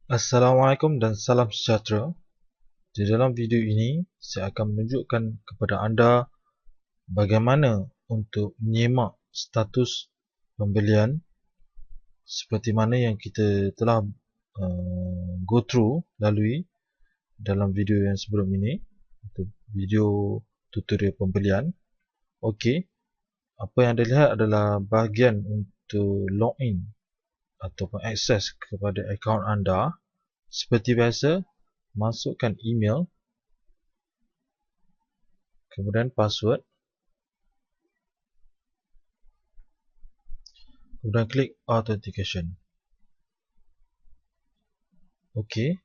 Assalamualaikum dan salam sejahtera. Di dalam video ini, saya akan menunjukkan kepada anda bagaimana untuk menyemak status pembelian seperti mana yang kita telah go through lalui dalam video yang sebelum ini, untuk video tutorial pembelian. Okey, apa yang anda lihat adalah bahagian untuk login ataupun akses kepada akaun anda. Seperti biasa, masukkan email, kemudian password, kemudian klik authentication. Okey,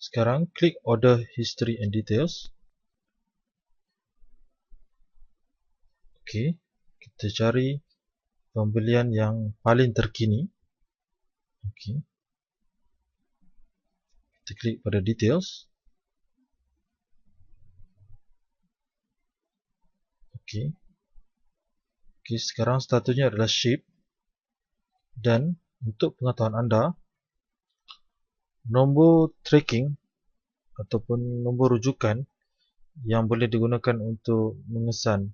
sekarang klik order history and details. Okey, kita cari pembelian yang paling terkini. Okey, kita klik pada details. Okey, sekarang statusnya adalah ship. Dan untuk pengetahuan anda, nombor tracking ataupun nombor rujukan yang boleh digunakan untuk mengesan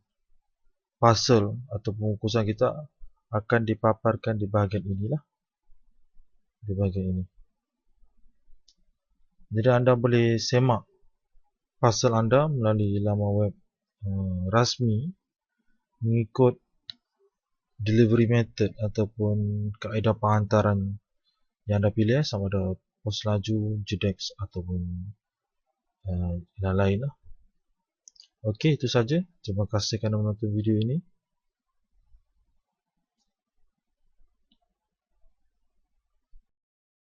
parcel atau pembungkusan kita akan dipaparkan di bahagian inilah, di bahagian ini. Jadi anda boleh semak parcel anda melalui laman web rasmi mengikut delivery method ataupun kaedah penghantaran yang anda pilih, sama ada pos laju, JEDEX ataupun yang lain lah. Okey, itu saja. Terima kasih kerana menonton video ini.